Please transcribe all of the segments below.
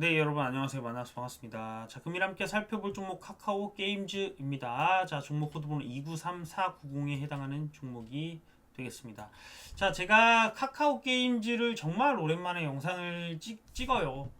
네, 여러분 안녕하세요. 만나서 반갑습니다. 자, 금일 함께 살펴볼 종목 카카오 게임즈입니다. 자, 종목 코드번호 293490에 해당하는 종목이 되겠습니다. 자, 제가 카카오 게임즈를 정말 오랜만에 영상을 찍어요.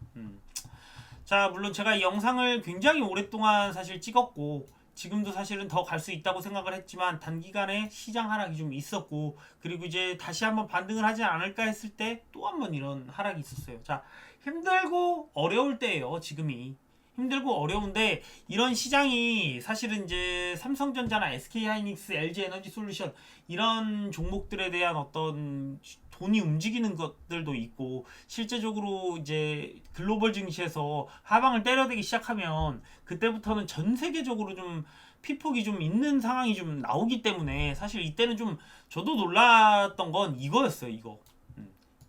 자, 물론 제가 이 영상을 굉장히 오랫동안 사실 찍었고 지금도 사실은 더 갈 수 있다고 생각을 했지만 단기간에 시장 하락이 좀 있었고, 그리고 이제 다시 한번 반등을 하지 않을까 했을 때 또 한 번 이런 하락이 있었어요. 자, 힘들고 어려울 때예요. 지금이 힘들고 어려운데, 이런 시장이 사실은 이제 삼성전자나 SK하이닉스, LG에너지솔루션 이런 종목들에 대한 어떤 돈이 움직이는 것들도 있고, 실제적으로 이제 글로벌 증시에서 하방을 때려대기 시작하면 그때부터는 전 세계적으로 좀 피폭이 좀 있는 상황이 좀 나오기 때문에, 사실 이때는 좀 저도 놀랐던 건 이거였어요. 이거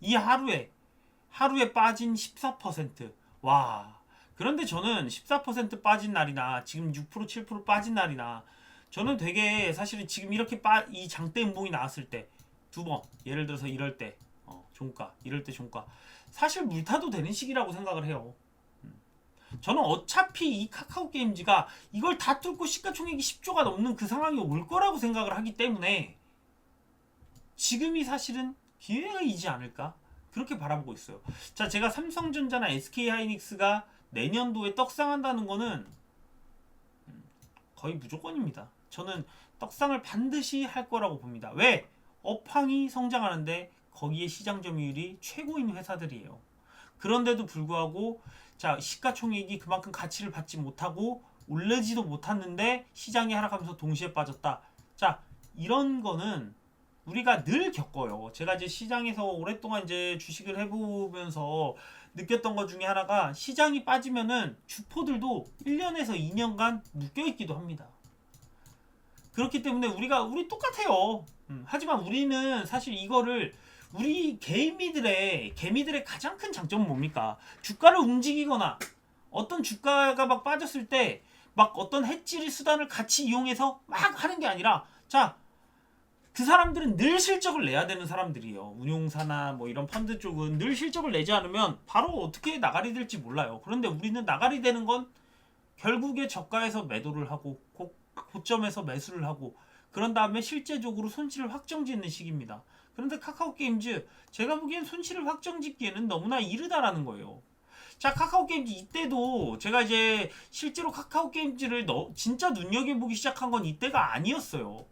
이 하루에 빠진 14%. 와. 그런데 저는 14% 빠진 날이나 지금 6% 7% 빠진 날이나, 저는 되게 사실은 지금 이렇게 이 장대 음봉이 나왔을 때 두 번, 예를 들어서 이럴 때 종가, 이럴 때 종가, 사실 물타도 되는 시기라고 생각을 해요. 저는 어차피 이 카카오 게임즈가 이걸 다 뚫고 시가총액이 10조가 넘는 그 상황이 올 거라고 생각을 하기 때문에 지금이 사실은 기회이지 않을까, 그렇게 바라보고 있어요. 자, 제가 삼성전자나 SK하이닉스가 내년도에 떡상한다는 거는 거의 무조건입니다. 저는 떡상을 반드시 할 거라고 봅니다. 왜? 업황이 성장하는데 거기에 시장 점유율이 최고인 회사들이에요. 그런데도 불구하고 자, 시가총액이 그만큼 가치를 받지 못하고 올르지도 못했는데 시장이 하락하면서 동시에 빠졌다. 자, 이런 거는 우리가 늘 겪어요. 제가 이제 시장에서 오랫동안 이제 주식을 해보면서 느꼈던 것 중에 하나가, 시장이 빠지면은 주포들도 1년에서 2년간 묶여있기도 합니다. 그렇기 때문에 우리 똑같아요. 하지만 우리는 사실 이거를, 우리 개미들의 가장 큰 장점은 뭡니까? 주가를 움직이거나 어떤 주가가 막 빠졌을 때 막 어떤 해지 수단을 같이 이용해서 막 하는 게 아니라, 자, 그 사람들은 늘 실적을 내야 되는 사람들이에요. 운용사나 뭐 이런 펀드 쪽은 늘 실적을 내지 않으면 바로 어떻게 나가리 될지 몰라요. 그런데 우리는 나가리 되는 건 결국에 저가에서 매도를 하고 고점에서 매수를 하고, 그런 다음에 실제적으로 손실을 확정짓는 시기입니다. 그런데 카카오 게임즈, 제가 보기엔 손실을 확정짓기에는 너무나 이르다라는 거예요. 자, 카카오 게임즈 이때도 제가 이제 실제로 카카오 게임즈를 진짜 눈여겨보기 시작한 건 이때가 아니었어요.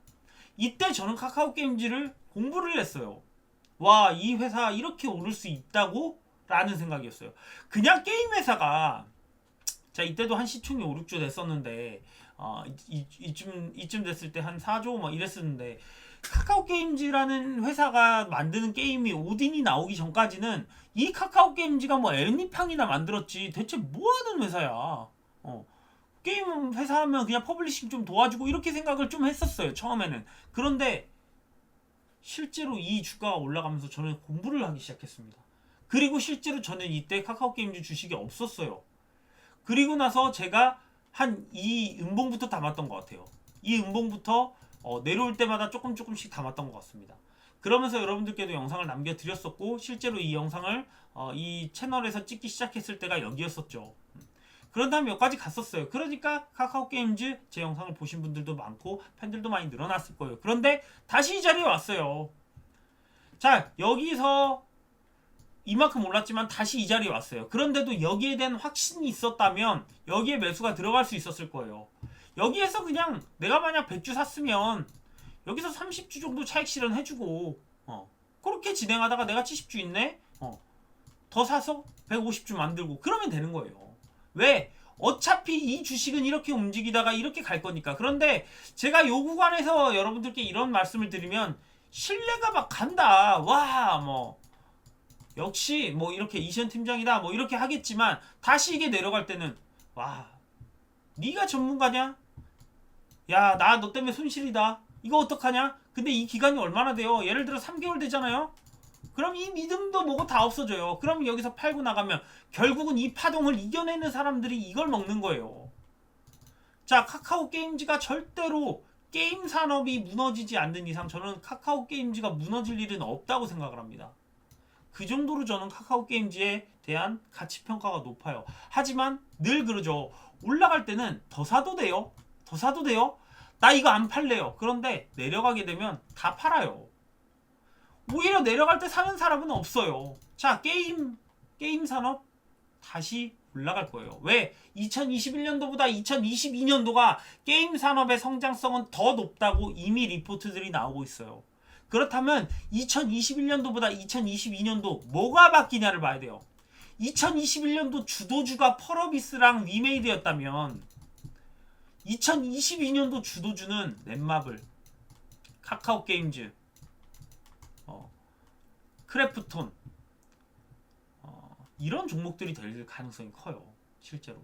이때 저는 카카오 게임즈를 공부를 했어요. 와, 이 회사 이렇게 오를 수 있다고? 라는 생각이었어요. 그냥 게임 회사가, 자, 이때도 한 시총이 5, 6조 됐었는데, 이쯤 됐을 때 한 4조 막 이랬었는데, 카카오 게임즈라는 회사가 만드는 게임이 오딘이 나오기 전까지는 이 카카오 게임즈가 뭐 애니팡이나 만들었지 대체 뭐 하는 회사야. 게임 회사 하면 그냥 퍼블리싱 좀 도와주고 이렇게 생각을 좀 했었어요, 처음에는. 그런데 실제로 이 주가가 올라가면서 저는 공부를 하기 시작했습니다. 그리고 실제로 저는 이때 카카오 게임즈 주식이 없었어요. 그리고 나서 제가 한 이 음봉부터 담았던 것 같아요. 이 음봉부터 내려올 때마다 조금씩 담았던 것 같습니다. 그러면서 여러분들께도 영상을 남겨드렸었고, 실제로 이 영상을 이 채널에서 찍기 시작했을 때가 여기였었죠. 그런 다음에 여기까지 갔었어요. 그러니까 카카오 게임즈 제 영상을 보신 분들도 많고 팬들도 많이 늘어났을 거예요. 그런데 다시 이 자리에 왔어요. 자, 여기서 이만큼 올랐지만 다시 이 자리에 왔어요. 그런데도 여기에 대한 확신이 있었다면 여기에 매수가 들어갈 수 있었을 거예요. 여기에서 그냥 내가 만약 100주 샀으면 여기서 30주 정도 차익 실현해주고 그렇게 진행하다가 내가 70주 있네? 더 사서 150주 만들고 그러면 되는 거예요. 왜? 어차피 이 주식은 이렇게 움직이다가 이렇게 갈 거니까. 그런데 제가 요 구간에서 여러분들께 이런 말씀을 드리면 신뢰가 막 간다. 와, 뭐 역시 뭐 이렇게 이시연 팀장이다 뭐 이렇게 하겠지만, 다시 이게 내려갈 때는 와, 네가 전문가냐? 야, 나 너 때문에 손실이다. 이거 어떡하냐? 근데 이 기간이 얼마나 돼요? 예를 들어 3개월 되잖아요? 그럼 이 믿음도 뭐고 다 없어져요. 그럼 여기서 팔고 나가면 결국은 이 파동을 이겨내는 사람들이 이걸 먹는 거예요. 자, 카카오 게임즈가 절대로 게임 산업이 무너지지 않는 이상 저는 카카오 게임즈가 무너질 일은 없다고 생각을 합니다. 그 정도로 저는 카카오 게임즈에 대한 가치 평가가 높아요. 하지만 늘 그러죠. 올라갈 때는 더 사도 돼요. 더 사도 돼요. 나 이거 안 팔래요. 그런데 내려가게 되면 다 팔아요. 오히려 내려갈 때 사는 사람은 없어요. 자, 게임 산업 다시 올라갈 거예요. 왜? 2021년도보다 2022년도가 게임 산업의 성장성은 더 높다고 이미 리포트들이 나오고 있어요. 그렇다면 2021년도보다 2022년도 뭐가 바뀌냐를 봐야 돼요. 2021년도 주도주가 펄어비스랑 위메이드였다면 2022년도 주도주는 넷마블, 카카오 게임즈, 크래프톤, 이런 종목들이 될 가능성이 커요. 실제로.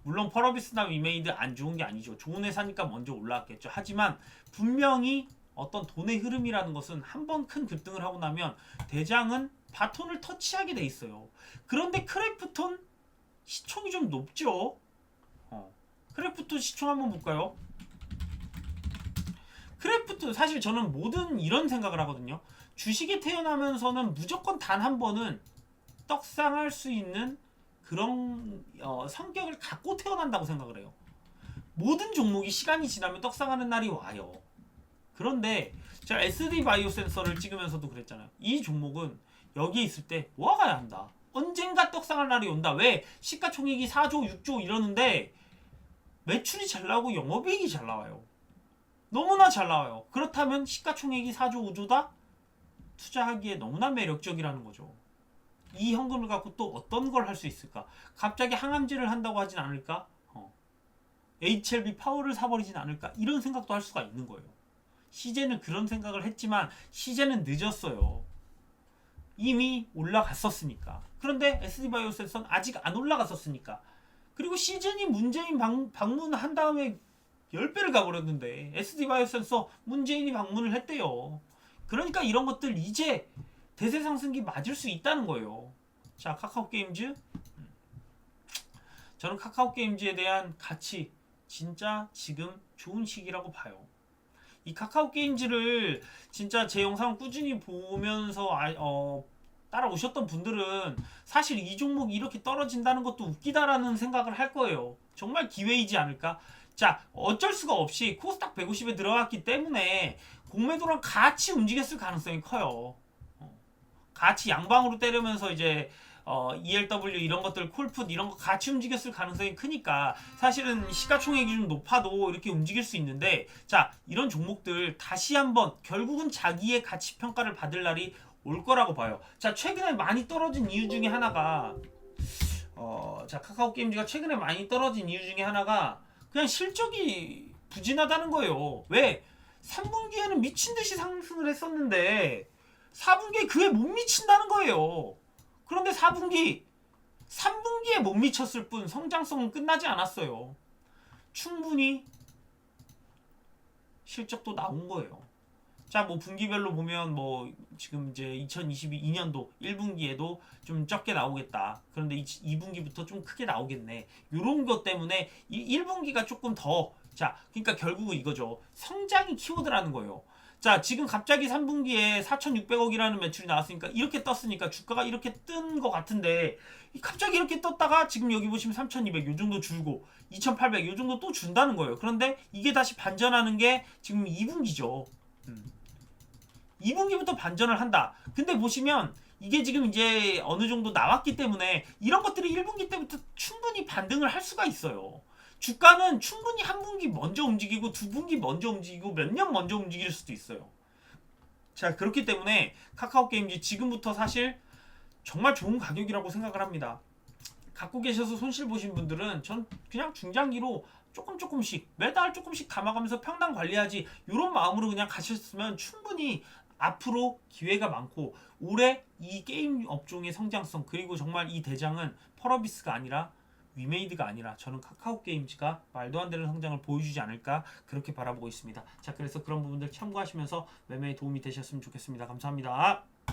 물론 펄어비스나 위메이드 안 좋은 게 아니죠. 좋은 회사니까 먼저 올라왔겠죠. 하지만 분명히 어떤 돈의 흐름이라는 것은 한번 큰 급등을 하고 나면 대장은 바톤을 터치하게 돼 있어요. 그런데 크래프톤 시총이 좀 높죠. 크래프톤 시총 한번 볼까요? 크래프톤 사실 저는 모든 이런 생각을 하거든요. 주식에 태어나면서는 무조건 단 한 번은 떡상할 수 있는 그런 성격을 갖고 태어난다고 생각을 해요. 모든 종목이 시간이 지나면 떡상하는 날이 와요. 그런데 제가 SD 바이오 센서를 찍으면서도 그랬잖아요. 이 종목은 여기에 있을 때 모아가야 한다. 언젠가 떡상할 날이 온다. 왜? 시가총액이 4조, 6조 이러는데 매출이 잘 나오고 영업이익이 잘 나와요. 너무나 잘 나와요. 그렇다면 시가총액이 4조, 5조다? 투자하기에 너무나 매력적이라는 거죠. 이 현금을 갖고 또 어떤 걸 할 수 있을까? 갑자기 항암제를 한다고 하진 않을까? HLB 파워를 사버리진 않을까? 이런 생각도 할 수가 있는 거예요. 시제는 그런 생각을 했지만 시제는 늦었어요. 이미 올라갔었으니까. 그런데 SD바이오센서는 아직 안 올라갔었으니까. 그리고 시즌이 문재인 방문한 다음에 10배를 가버렸는데 SD바이오센서 문재인이 방문을 했대요. 그러니까 이런 것들 이제 대세 상승기 맞을 수 있다는 거예요. 자, 카카오 게임즈. 저는 카카오 게임즈에 대한 가치 진짜 지금 좋은 시기라고 봐요. 이 카카오 게임즈를 진짜 제 영상을 꾸준히 보면서 따라오셨던 분들은 사실 이 종목이 이렇게 떨어진다는 것도 웃기다라는 생각을 할 거예요. 정말 기회이지 않을까? 자, 어쩔 수가 없이 코스닥 150에 들어갔기 때문에 공매도랑 같이 움직였을 가능성이 커요. 같이 양방으로 때리면서 이제 ELW 이런 것들 콜풋 이런 거 같이 움직였을 가능성이 크니까 사실은 시가총액이 좀 높아도 이렇게 움직일 수 있는데, 자, 이런 종목들 다시 한번 결국은 자기의 가치 평가를 받을 날이 올 거라고 봐요. 자, 최근에 많이 떨어진 이유 중에 하나가 자, 카카오 게임즈가 최근에 많이 떨어진 이유 중에 하나가 그냥 실적이 부진하다는 거예요. 왜? 3분기에는 미친 듯이 상승을 했었는데 4분기에 그에 못 미친다는 거예요. 그런데 3분기에 못 미쳤을 뿐 성장성은 끝나지 않았어요. 충분히 실적도 나온 거예요. 자, 뭐 분기별로 보면 뭐 지금 이제 2022년도 1분기에도 좀 적게 나오겠다. 그런데 2분기부터 좀 크게 나오겠네. 이런 것 때문에 이 1분기가 조금 더, 자, 그러니까 결국은 이거죠. 성장이 키워드라는 거예요. 자, 지금 갑자기 3분기에 4,600억이라는 매출이 나왔으니까 이렇게 떴으니까 주가가 이렇게 뜬 것 같은데 갑자기 이렇게 떴다가 지금 여기 보시면 3,200 요 정도 줄고 2,800 요 정도 또 준다는 거예요. 그런데 이게 다시 반전하는 게 지금 2분기죠. 2분기부터 반전을 한다. 근데 보시면 이게 지금 이제 어느 정도 나왔기 때문에 이런 것들이 1분기 때부터 충분히 반등을 할 수가 있어요. 주가는 충분히 한 분기 먼저 움직이고 두 분기 먼저 움직이고 몇 년 먼저 움직일 수도 있어요. 자, 그렇기 때문에 카카오 게임즈 지금부터 사실 정말 좋은 가격이라고 생각을 합니다. 갖고 계셔서 손실 보신 분들은 전 그냥 중장기로 조금씩 매달 조금씩 담아가면서 평당 관리하지, 이런 마음으로 그냥 가셨으면 충분히 앞으로 기회가 많고 올해 이 게임 업종의 성장성, 그리고 정말 이 대장은 펄어비스가 아니라 위메이드가 아니라 저는 카카오 게임즈가 말도 안 되는 성장을 보여주지 않을까 그렇게 바라보고 있습니다. 자, 그래서 그런 부분들 참고하시면서 매매에 도움이 되셨으면 좋겠습니다. 감사합니다.